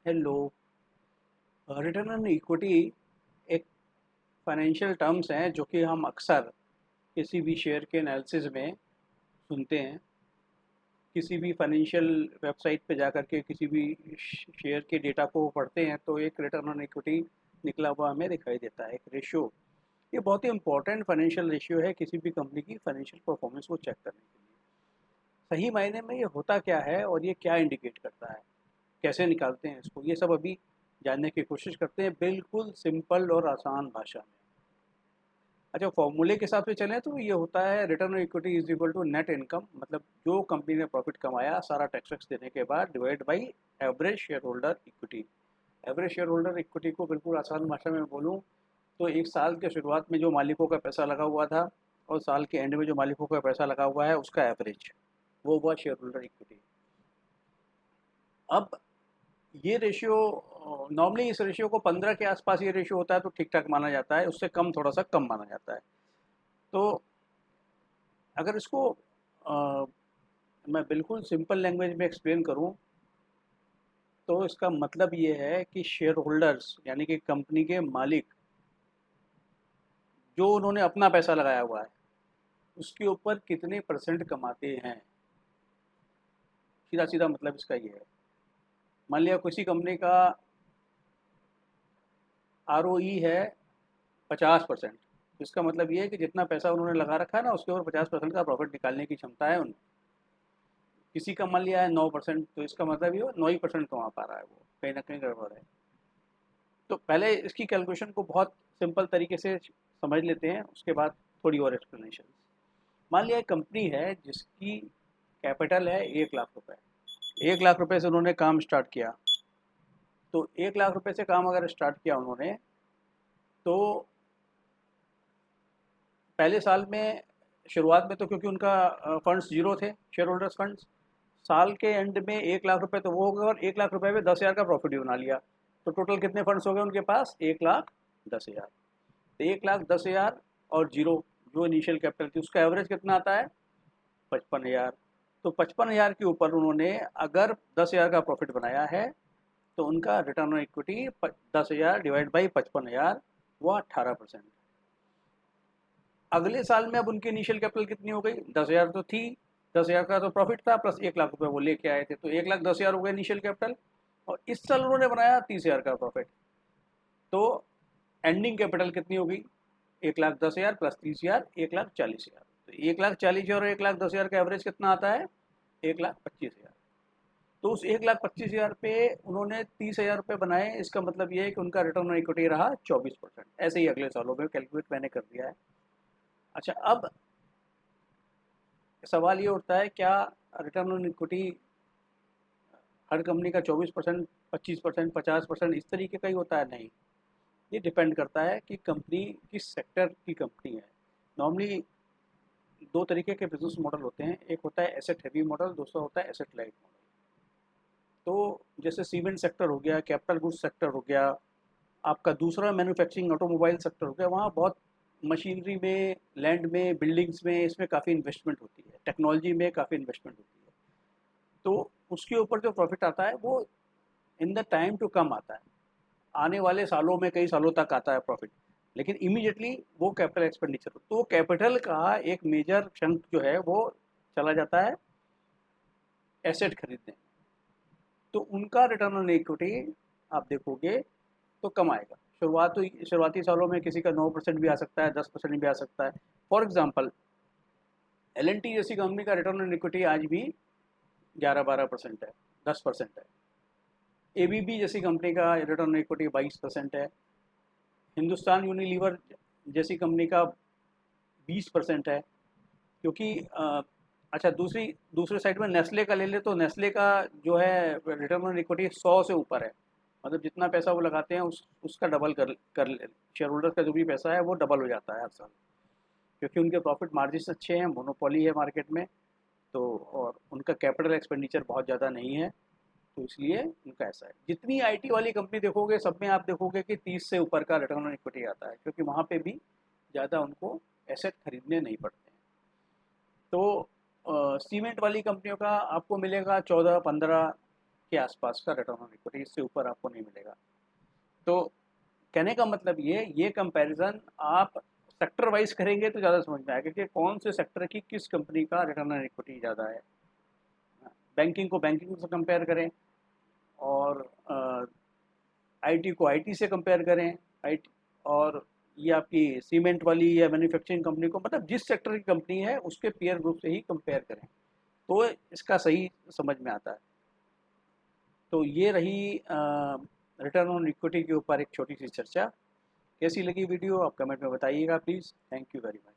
Hello. Return on equity एक financial terms हैं जो कि हम अक्सर किसी भी शेयर के एनालिसिस में सुनते हैं। किसी भी फाइनेंशियल वेबसाइट पे जाकर के किसी भी शेयर के डेटा को पढ़ते हैं तो एक रिटर्न ऑन इक्विटी निकला हुआ हमें दिखाई देता है, एक रेशियो। ये बहुत ही इंपॉर्टेंट फाइनेंशियल रेशियो है किसी भी कंपनी की फाइनेंशियल परफॉर्मेंस को चेक करने के लिए। सही मायने में ये होता क्या है और ये क्या इंडिकेट करता है, कैसे निकालते हैं इसको, ये सब अभी जानने की कोशिश करते हैं बिल्कुल सिंपल और आसान भाषा में। अच्छा, फॉर्मूले के हिसाब से चलें तो ये होता है return on equity is equal to net income, मतलब जो कंपनी ने प्रॉफिट कमाया सारा टैक्स वैक्स देने के बाद, divide by average share holder equity. Average share holder equity को बिल्कुल आसान भाषा में बोलूँ तो एक साल के शुरुआत में जो मालिकों का पैसा लगा हुआ था और साल के एंड में जो मालिकों का पैसा लगा हुआ है उसका एवरेज, वो हुआ शेयर होल्डर इक्विटी। अब ये रेशियो, नॉर्मली इस रेशियो को 15 के आसपास ये रेशियो होता है तो ठीक ठाक माना जाता है, उससे कम थोड़ा सा कम माना जाता है। तो अगर इसको मैं बिल्कुल सिंपल लैंग्वेज में एक्सप्लेन करूं तो इसका मतलब ये है कि शेयर होल्डर्स यानी कि कंपनी के मालिक जो उन्होंने अपना पैसा लगाया हुआ है उसके ऊपर कितने परसेंट कमाते हैं। सीधा सीधा मतलब इसका ये है। मान लिया किसी कंपनी का ROE है 50%, इसका मतलब ये है कि जितना पैसा उन्होंने लगा रखा है ना उसके ऊपर 50% का प्रॉफिट निकालने की क्षमता है उनकी। किसी का मान लिया है 9%, तो इसका मतलब ये 9% कमा पा रहा है, वो कहीं ना कहीं गड़बड़ है। तो पहले इसकी कैलकुलेशन को बहुत सिंपल तरीके से समझ लेते हैं, उसके बाद थोड़ी और एक्सप्लेनेशन। मान लिया एक कंपनी है जिसकी कैपिटल है 1 लाख रुपए। 1 लाख रुपए से उन्होंने काम स्टार्ट किया। तो 1 लाख रुपए से काम अगर स्टार्ट किया उन्होंने तो पहले साल में, शुरुआत में तो क्योंकि उनका फंड्स जीरो थे, शेयर होल्डर्स फंड्स, साल के एंड में 1 लाख रुपए तो वो हो गए और 1 लाख रुपए में 10 हज़ार का प्रॉफिट भी बना लिया। तो टोटल कितने फंड्स हो गए उनके पास? 1,10,000। तो 1,10,000 और जीरो जो इनिशियल कैपिटल थी उसका एवरेज कितना आता है? 55,000। तो 55,000 के ऊपर उन्होंने अगर 10,000 का प्रॉफिट बनाया है तो उनका return on equity 10,000 divide by 55,000 वो 18%। अगले साल में अब उनकी इनिशियल कैपिटल कितनी हो गई? 10,000 तो थी, 10,000 का तो प्रॉफिट था प्लस 1 लाख रुपए वो लेके आए थे, तो 1,10,000 हो गए इनिशियल कैपिटल। और इस साल उन्होंने बनाया 30,000 का प्रॉफिट, तो एंडिंग कैपिटल कितनी होगी? 1,10,000 प्लस 30,000, 1,40,000। तो 1,40,000 और 1,10,000 का एवरेज कितना आता है? 1,25,000। तो उस 1,25,000 पे उन्होंने 30,000 रुपये बनाए, इसका मतलब ये है कि उनका रिटर्न ऑन इक्विटी रहा 24%। ऐसे ही अगले सालों में कैलकुलेट मैंने कर दिया है। अच्छा, अब सवाल ये उठता है क्या return on equity her company का 24%, 25%, 50% इस तरीके का ही होता है? नहीं, ये डिपेंड करता है कि कंपनी किस सेक्टर की कंपनी है। नॉर्मली दो तरीके के बिजनेस मॉडल होते हैं, एक होता है एसेट हैवी मॉडल, दूसरा होता है एसेट लाइट मॉडल। तो जैसे सीमेंट सेक्टर हो गया, कैपिटल गुड्स सेक्टर हो गया, आपका दूसरा मैन्युफैक्चरिंग ऑटोमोबाइल सेक्टर हो गया, वहाँ बहुत मशीनरी में, लैंड में, बिल्डिंग्स में, इसमें काफ़ी इन्वेस्टमेंट होती है, टेक्नोलॉजी में काफ़ी इन्वेस्टमेंट होती है। तो उसके ऊपर जो प्रॉफिट आता है वो in the time to come आता है, आने वाले सालों में कई सालों तक आता है प्रॉफिट। लेकिन इमीडिएटली वो कैपिटल एक्सपेंडिचर, तो कैपिटल का एक मेजर चंक जो है वो चला जाता है एसेट खरीदने। तो उनका रिटर्न ऑन इक्विटी आप देखोगे तो कम आएगा। शुरुआती सालों में किसी का 9% भी आ सकता है, 10% भी आ सकता है। फॉर एग्जाम्पल L&T जैसी कंपनी का रिटर्न ऑन इक्विटी आज भी 11-12% है, 10% है। ABB जैसी कंपनी का रिटर्न ऑन इक्विटी 22% है। हिंदुस्तान यूनिलीवर जैसी कंपनी का 20% है। क्योंकि अच्छा, दूसरे साइड में नेस्ले का ले ले तो नेस्ले का जो है रिटर्न ऑन इक्विटी 100 से ऊपर है। मतलब जितना पैसा वो लगाते हैं उसका डबल कर शेयर होल्डर का जो भी पैसा है वो डबल हो जाता है हर साल, क्योंकि उनके प्रॉफिट मार्जिन अच्छे हैं, मोनोपोली है मार्केट में। तो और उनका कैपिटल एक्सपेंडिचर बहुत ज़्यादा नहीं है, तो इसलिए उनका ऐसा है। जितनी IT वाली कंपनी देखोगे सब में आप देखोगे कि 30 से ऊपर का रिटर्न ऑन इक्विटी आता है, क्योंकि वहाँ पे भी ज़्यादा उनको एसेट खरीदने नहीं पड़ते हैं। तो सीमेंट वाली कंपनियों का आपको मिलेगा 14-15, के आसपास का रिटर्न ऑन इक्विटी, इससे ऊपर आपको नहीं मिलेगा। तो कहने का मतलब ये कंपैरिजन आप सेक्टर वाइज करेंगे तो ज़्यादा समझ में आएगा कि कौन से सेक्टर की किस कंपनी का रिटर्न ऑन इक्विटी ज़्यादा है। बैंकिंग को बैंकिंग से कंपेयर करें, और आईटी को आईटी से कंपेयर करें, आईटी, और ये आपकी सीमेंट वाली या मैन्युफैक्चरिंग कंपनी को, मतलब जिस सेक्टर की कंपनी है उसके पीयर ग्रुप से ही कंपेयर करें, तो इसका सही समझ में आता है। तो ये रही रिटर्न ऑन इक्विटी के ऊपर एक छोटी सी चर्चा। कैसी लगी वीडियो आप कमेंट में बताइएगा please. Thank you very much.